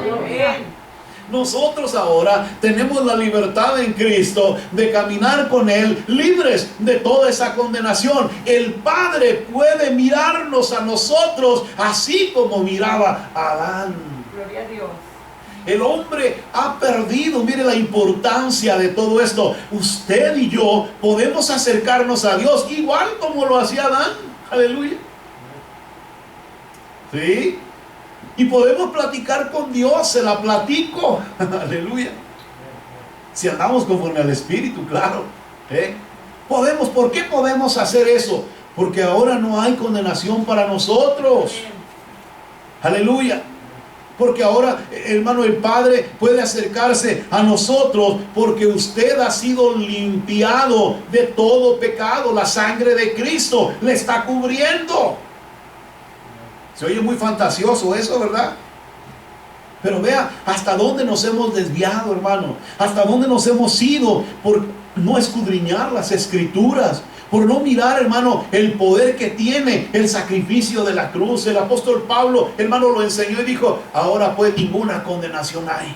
Amén. Nosotros ahora tenemos la libertad en Cristo de caminar con Él libres de toda esa condenación. El Padre puede mirarnos a nosotros así como miraba a Adán. Gloria a Dios. El hombre ha perdido, mire la importancia de todo esto. Usted y yo podemos acercarnos a Dios igual como lo hacía Adán. Aleluya. ¿Sí? Y podemos platicar con Dios, se la platico. Aleluya. Si andamos conforme al Espíritu, claro. Podemos, ¿por qué podemos hacer eso? Porque ahora no hay condenación para nosotros. Aleluya. Porque ahora, hermano, el Padre puede acercarse a nosotros porque usted ha sido limpiado de todo pecado. La sangre de Cristo le está cubriendo. Se oye muy fantasioso eso, ¿verdad? Pero vea hasta dónde nos hemos desviado, hermano. Hasta dónde nos hemos ido por no escudriñar las Escrituras. Por no mirar, hermano, el poder que tiene el sacrificio de la cruz. El apóstol Pablo, hermano, lo enseñó y dijo: ahora pues ninguna condenación hay.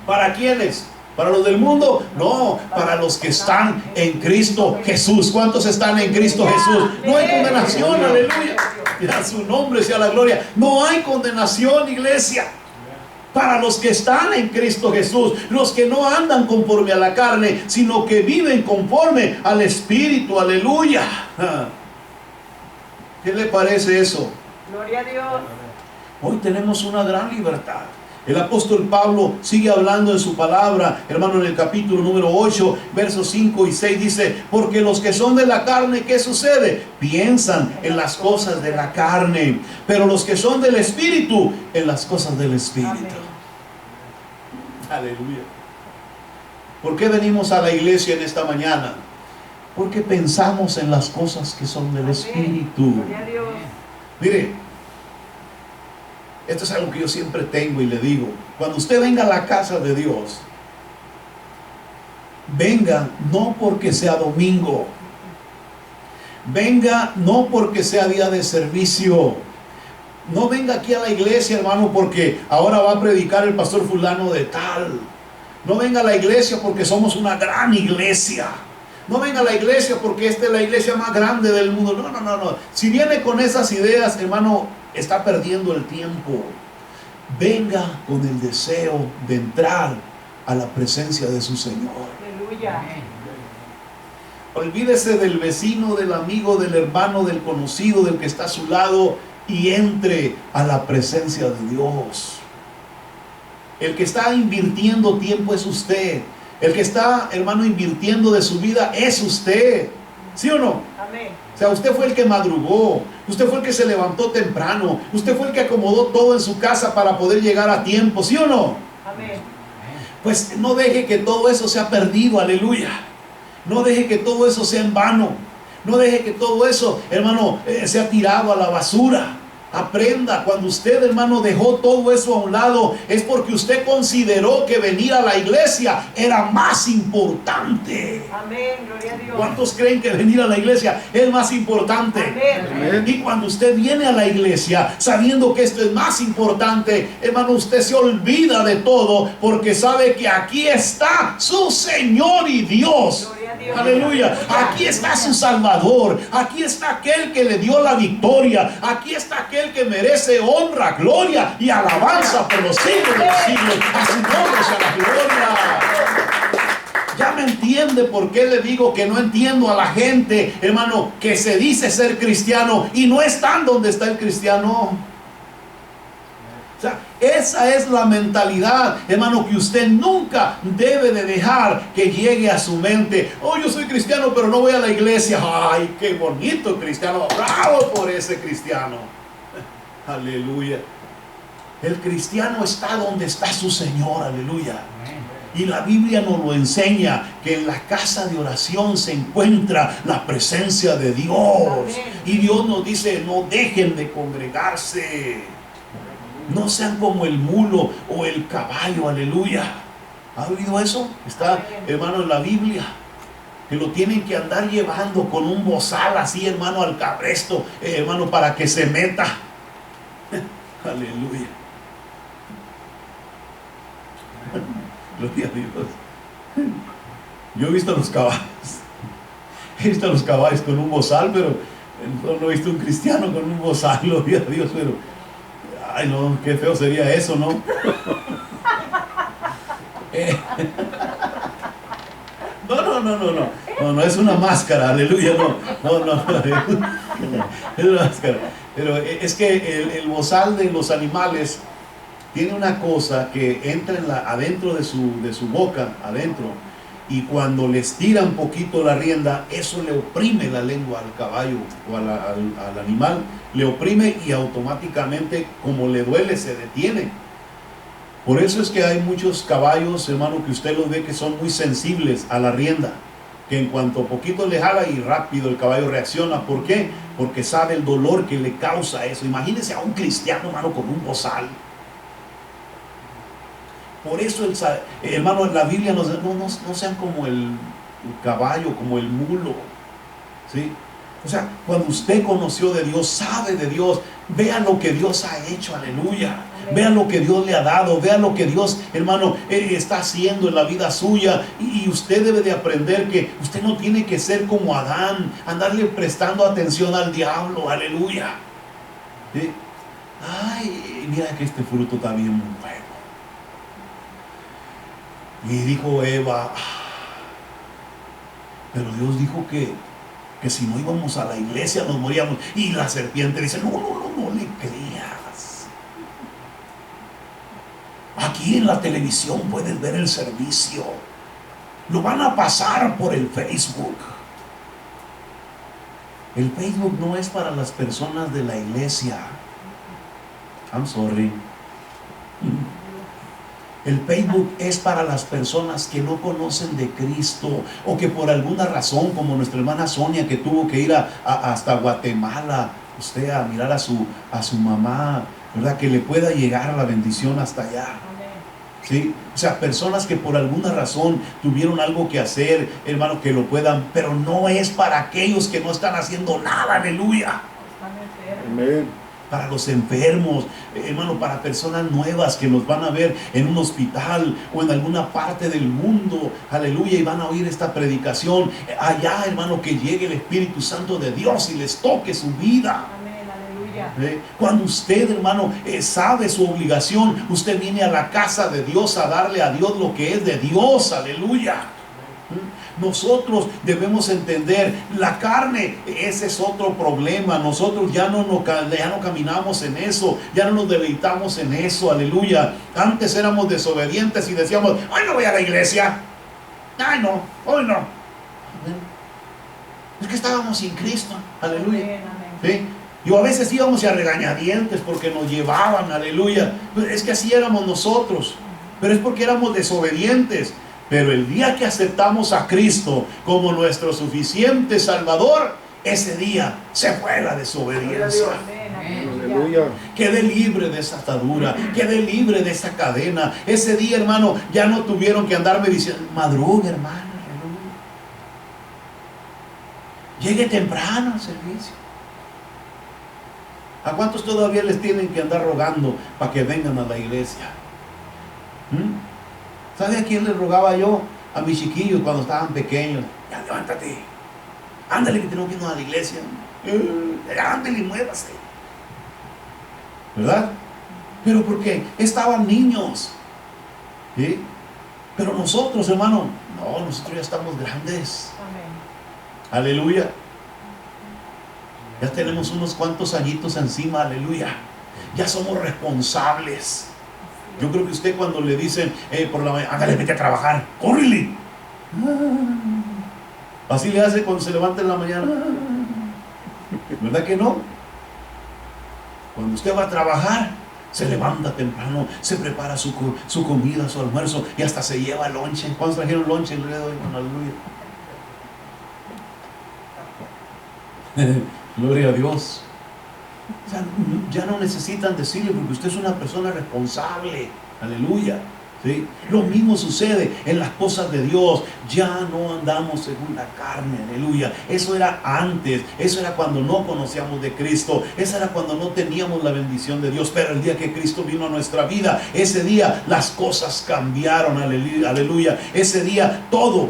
¿Para quiénes? ¿Para los del mundo? No, para los que están en Cristo Jesús. ¿Cuántos están en Cristo Jesús? No hay condenación, aleluya. Y a su nombre sea la gloria. No hay condenación, iglesia. Para los que están en Cristo Jesús, los que no andan conforme a la carne, sino que viven conforme al Espíritu, aleluya. ¿Qué le parece eso? Gloria a Dios. Hoy tenemos una gran libertad. El apóstol Pablo sigue hablando en su palabra, hermano, en el capítulo número 8, versos 5 y 6 dice: porque los que son de la carne, ¿qué sucede? Piensan en las cosas de la carne, pero los que son del Espíritu, en las cosas del Espíritu. Amén. Aleluya. ¿Por qué venimos a la iglesia en esta mañana? Porque pensamos en las cosas que son del Espíritu. Gloria a Dios. Mire, esto es algo que yo siempre tengo y le digo: cuando usted venga a la casa de Dios, venga no porque sea domingo, venga no porque sea día de servicio, no venga aquí a la iglesia, hermano, porque ahora va a predicar el pastor fulano de tal. No venga a la iglesia porque somos una gran iglesia. No venga a la iglesia porque esta es la iglesia más grande del mundo. No. Si viene con esas ideas, hermano, está perdiendo el tiempo. Venga con el deseo de entrar a la presencia de su Señor. Aleluya. Olvídese del vecino, del amigo, del hermano, del conocido, del que está a su lado, y entre a la presencia de Dios. El que está invirtiendo tiempo es usted. El que está, hermano, invirtiendo de su vida es usted. ¿Sí o no? Amén. O sea, usted fue el que madrugó, usted fue el que se levantó temprano, usted fue el que acomodó todo en su casa para poder llegar a tiempo, ¿sí o no? Amén. Pues no deje que todo eso sea perdido, aleluya. No deje que todo eso sea en vano. No deje que todo eso, hermano, sea tirado a la basura. Aprenda, cuando usted, hermano, dejó todo eso a un lado, es porque usted consideró que venir a la iglesia era más importante. Amén. Gloria a Dios. ¿Cuántos creen que venir a la iglesia es más importante? Amén. Y cuando usted viene a la iglesia sabiendo que esto es más importante, hermano, usted se olvida de todo porque sabe que aquí está su Señor y Dios. Gloria a Dios. Aleluya. Aquí está su Salvador. Aquí está aquel que le dio la victoria. Aquí está aquel que merece honra, gloria y alabanza por los siglos de los siglos. A su nombre sea la gloria. Ya me entiende por qué le digo que no entiendo a la gente, hermano, que se dice ser cristiano y no están donde está el cristiano. O sea, Esa es la mentalidad, hermano, que usted nunca debe de dejar que llegue a su mente. Oh, yo soy cristiano, pero no voy a la iglesia. Ay, qué bonito cristiano. Bravo por ese cristiano. Aleluya. El cristiano está donde está su Señor. Aleluya. Y la Biblia nos lo enseña, que en la casa de oración se encuentra la presencia de Dios. Y Dios nos dice, no dejen de congregarse. No sean como el mulo o el caballo. Aleluya. ¿Ha oído eso? Está, hermano, en la Biblia. Que lo tienen que andar llevando con un bozal así, hermano, al cabresto, hermano, para que se meta. Aleluya. Gloria a Dios. Yo he visto a los caballos. He visto a los caballos con un bozal, pero no he visto un cristiano con un bozal. Gloria a Dios, pero ay, no, qué feo sería eso, ¿no? No, es una máscara, aleluya, no, es una máscara. Pero es que el bozal de los animales tiene una cosa que entra adentro de su boca, adentro, y cuando les tira un poquito la rienda, eso le oprime la lengua al caballo o al animal, le oprime y automáticamente, como le duele, se detiene. Por eso es que hay muchos caballos, hermano, que usted los ve que son muy sensibles a la rienda, que en cuanto poquito le jala y rápido el caballo reacciona. ¿Por qué? Porque sabe el dolor que le causa eso. Imagínese a un cristiano, hermano, con un bozal. Por eso, hermano, en la Biblia no sean como el caballo, como el mulo, ¿sí? O sea, cuando usted conoció de Dios, sabe de Dios, vea lo que Dios ha hecho, aleluya. Vea lo que Dios le ha dado, vea lo que Dios, hermano, está haciendo en la vida suya. Y usted debe de aprender que usted no tiene que ser como Adán, andarle prestando atención al diablo, aleluya. ¿Sí? Ay, mira que este fruto está bien bueno. Y dijo Eva, pero Dios dijo que si no íbamos a la iglesia nos moríamos. Y la serpiente dice, no le creas. Aquí en la televisión puedes ver el servicio. Lo van a pasar por el Facebook. El Facebook no es para las personas de la iglesia. I'm sorry. El Facebook es para las personas que no conocen de Cristo, o que por alguna razón, como nuestra hermana Sonia, que tuvo que ir hasta Guatemala, usted a mirar a su mamá, ¿verdad? Que le pueda llegar la bendición hasta allá. ¿Sí? O sea, personas que por alguna razón tuvieron algo que hacer, hermano, que lo puedan, pero no es para aquellos que no están haciendo nada, aleluya. Amén. Para los enfermos, hermano, para personas nuevas que nos van a ver en un hospital o en alguna parte del mundo, aleluya, y van a oír esta predicación allá, hermano, que llegue el Espíritu Santo de Dios y les toque su vida. Cuando usted, hermano, sabe su obligación, usted viene a la casa de Dios a darle a Dios lo que es de Dios, aleluya. Nosotros debemos entender, la carne, ese es otro problema. Nosotros ya no caminamos en eso, ya no nos deleitamos en eso, aleluya. Antes éramos desobedientes y decíamos, hoy no voy a la iglesia, ay no, hoy no. Es que estábamos sin Cristo, aleluya. ¿Sí? Y a veces íbamos a regañadientes porque nos llevaban, aleluya. Es que así éramos nosotros, pero es porque éramos desobedientes. Pero el día que aceptamos a Cristo como nuestro suficiente Salvador, ese día se fue la desobediencia. Aleluya. Quedé libre de esa atadura, quedé libre de esa cadena. Ese día, hermano, ya no tuvieron que andarme diciendo, madrugue, hermano, aleluya. Llegue temprano al servicio. ¿A cuántos todavía les tienen que andar rogando para que vengan a la iglesia? ¿Sabe a quién le rogaba yo? A mis chiquillos cuando estaban pequeños. Ya levántate, ándale que tenemos que irnos a la iglesia. Ándale, muévase. ¿Verdad? Pero porque estaban niños. ¿Sí? Pero nosotros, hermano, no, nosotros ya estamos grandes. Amén. Aleluya. Ya tenemos unos cuantos añitos encima, aleluya. Ya somos responsables. Yo creo que usted cuando le dicen por la mañana, ándale, vete a trabajar, córrele. Así le hace cuando se levanta en la mañana. ¿Verdad que no? Cuando usted va a trabajar, se levanta temprano, se prepara su comida, su almuerzo, y hasta se lleva lonche. ¿Cuántos trajeron lonche el día de hoy? Aleluya. Gloria a Dios. O sea, ya no necesitan decirle, porque usted es una persona responsable. Aleluya. ¿Sí? Lo mismo sucede en las cosas de Dios. Ya no andamos según la carne, aleluya. Eso era antes, eso era cuando no conocíamos de Cristo, eso era cuando no teníamos la bendición de Dios. Pero el día que Cristo vino a nuestra vida, ese día las cosas cambiaron, aleluya. Ese día todo,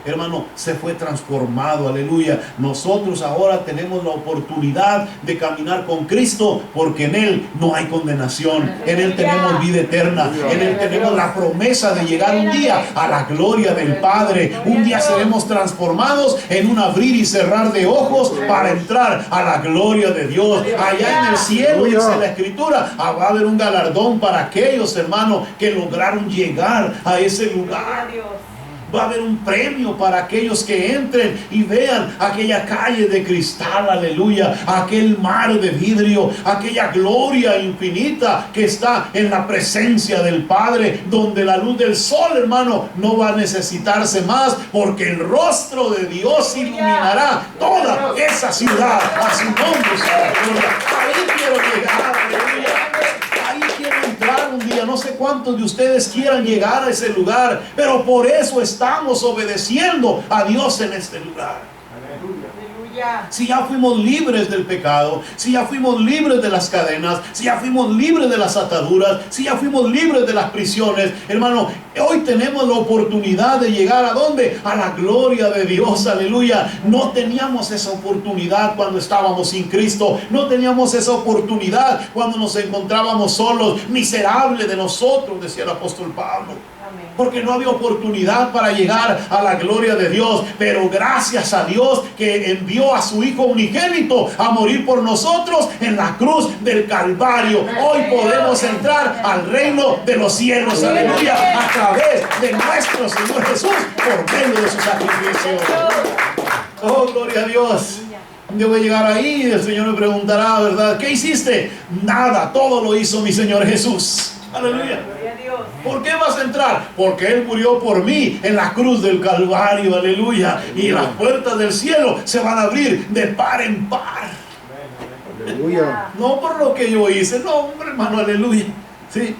hermano, se fue transformado, aleluya. Nosotros ahora tenemos la oportunidad de caminar con Cristo, porque en Él no hay condenación, en Él tenemos vida eterna, en Él tenemos la promesa de llegar un día a la gloria del Padre. Un día seremos transformados en un abrir y cerrar de ojos para entrar a la gloria de Dios. Allá en el cielo, dice la Escritura, va a haber un galardón para aquellos, hermanos, que lograron llegar a ese lugar. Va a haber un premio para aquellos que entren y vean aquella calle de cristal, aleluya, aquel mar de vidrio, aquella gloria infinita que está en la presencia del Padre, donde la luz del sol, hermano, no va a necesitarse más, porque el rostro de Dios iluminará toda esa ciudad. A su nombre sea la gloria. Ahí quiero llegar, aleluya. Ahí quiero entrar un día. No sé cuántos de ustedes quieran llegar a ese lugar, pero por eso estamos obedeciendo a Dios en este lugar. Si ya fuimos libres del pecado, si ya fuimos libres de las cadenas, si ya fuimos libres de las ataduras, si ya fuimos libres de las prisiones, hermano, hoy tenemos la oportunidad de llegar ¿a dónde? A la gloria de Dios, aleluya. No teníamos esa oportunidad cuando estábamos sin Cristo, no teníamos esa oportunidad cuando nos encontrábamos solos, miserables de nosotros, decía el apóstol Pablo. Porque no había oportunidad para llegar a la gloria de Dios. Pero gracias a Dios que envió a su Hijo unigénito a morir por nosotros en la cruz del Calvario. Hoy podemos entrar al reino de los cielos, aleluya, a través de nuestro Señor Jesús, por medio de su sacrificio. Oh, gloria a Dios. Yo voy a llegar ahí y el Señor me preguntará, ¿verdad? ¿Qué hiciste? Nada, todo lo hizo mi Señor Jesús. Aleluya. ¿Por qué vas a entrar? Porque Él murió por mí en la cruz del Calvario, aleluya. Y las puertas del cielo se van a abrir de par en par. Aleluya. No por lo que yo hice, no, hombre, hermano, aleluya. Sí.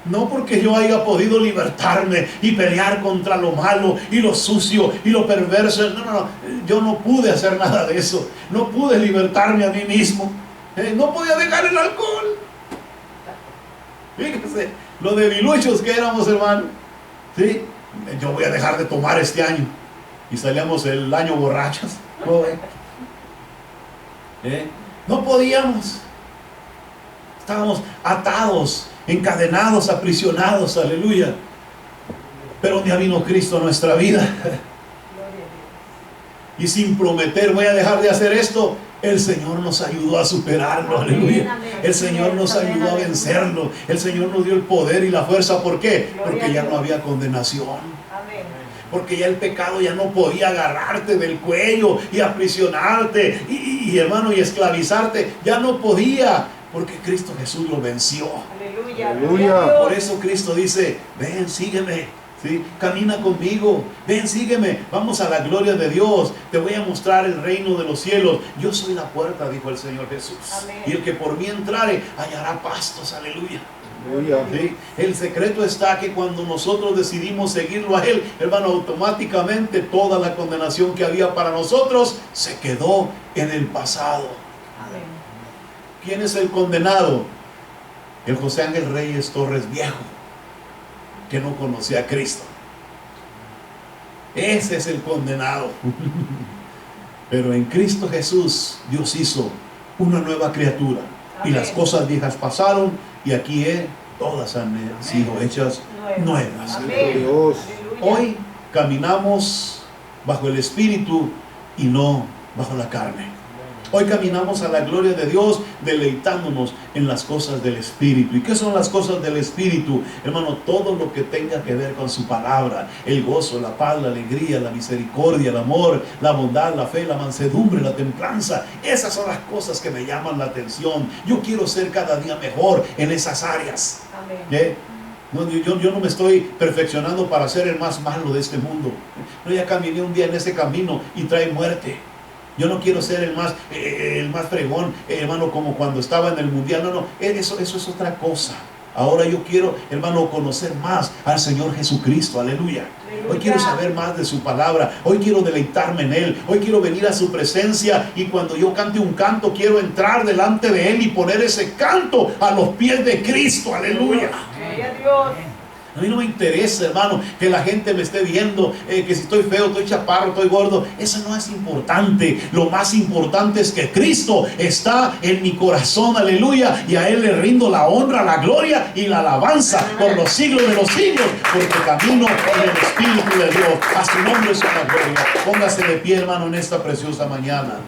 No porque yo haya podido libertarme y pelear contra lo malo y lo sucio y lo perverso. No. Yo no pude hacer nada de eso. No pude libertarme a mí mismo. No podía dejar el alcohol. Fíjese lo debiluchos que éramos, hermano. ¿Sí? Yo voy a dejar de tomar este año. Y salíamos el año borrachos. No podíamos. Estábamos atados, encadenados, aprisionados, aleluya. Pero un día vino Cristo a nuestra vida. Y sin prometer, voy a dejar de hacer esto, el Señor nos ayudó a superarlo, aleluya. El Señor nos ayudó a vencerlo. El Señor nos dio el poder y la fuerza. ¿Por qué? Porque ya no había condenación. Porque ya el pecado ya no podía agarrarte del cuello y aprisionarte y hermano, y esclavizarte. Ya no podía, porque Cristo Jesús lo venció. Aleluya. Por eso Cristo dice, ven, sígueme. ¿Sí? Camina conmigo, ven, sígueme, vamos a la gloria de Dios, te voy a mostrar el reino de los cielos. Yo soy la puerta, dijo el Señor Jesús. Amén. Y el que por mí entrare hallará pastos, aleluya. ¿Sí? El secreto está que cuando nosotros decidimos seguirlo a Él, hermano, automáticamente toda la condenación que había para nosotros se quedó en el pasado. Amén. ¿Quién es el condenado? El José Ángel Reyes Torres Viejo, que no conocía a Cristo. Ese es el condenado. Pero en Cristo Jesús Dios hizo una nueva criatura. Amén. Y las cosas viejas pasaron y aquí todas han sido hechas nuevas. Amén. Hoy caminamos bajo el Espíritu y no bajo la carne. Hoy caminamos a la gloria de Dios, deleitándonos en las cosas del Espíritu. ¿Y qué son las cosas del Espíritu? Hermano, todo lo que tenga que ver con su palabra: el gozo, la paz, la alegría, la misericordia, el amor, la bondad, la fe, la mansedumbre, la templanza. Esas son las cosas que me llaman la atención. Yo quiero ser cada día mejor en esas áreas. Amén. No, yo no me estoy perfeccionando para ser el más malo de este mundo. No, ya caminé un día en ese camino y trae muerte. Yo no quiero ser el más fregón, hermano, como cuando estaba en el mundial. No, eso es otra cosa. Ahora yo quiero, hermano, conocer más al Señor Jesucristo. Aleluya. Hoy quiero saber más de su palabra. Hoy quiero deleitarme en Él. Hoy quiero venir a su presencia. Y cuando yo cante un canto, quiero entrar delante de Él y poner ese canto a los pies de Cristo. Aleluya. Gloria a Dios. A mí no me interesa, hermano, que la gente me esté viendo, que si estoy feo, estoy chaparro, estoy gordo. Eso no es importante. Lo más importante es que Cristo está en mi corazón, aleluya. Y a Él le rindo la honra, la gloria y la alabanza por los siglos de los siglos, porque camino en el Espíritu de Dios. A su nombre es una gloria. Póngase de pie, hermano, en esta preciosa mañana.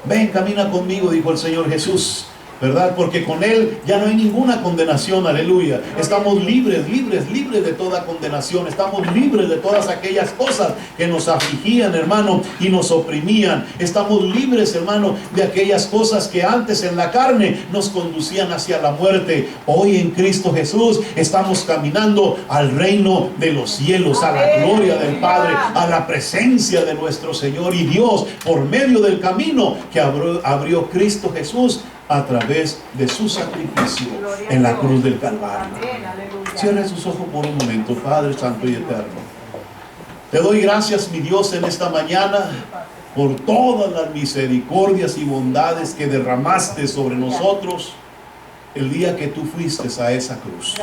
Ven, camina conmigo, dijo el Señor Jesús, ¿verdad? Porque con Él ya no hay ninguna condenación, aleluya. Estamos libres de toda condenación. Estamos libres de todas aquellas cosas que nos afligían, hermano, y nos oprimían. Estamos libres, hermano, de aquellas cosas que antes en la carne nos conducían hacia la muerte. Hoy en Cristo Jesús estamos caminando al reino de los cielos, a la gloria del Padre, a la presencia de nuestro Señor y Dios, por medio del camino que abrió Cristo Jesús a través de su sacrificio en la cruz del Calvario. Cierre sus ojos por un momento. Padre Santo y Eterno, te doy gracias, mi Dios, en esta mañana por todas las misericordias y bondades que derramaste sobre nosotros el día que tú fuiste a esa cruz.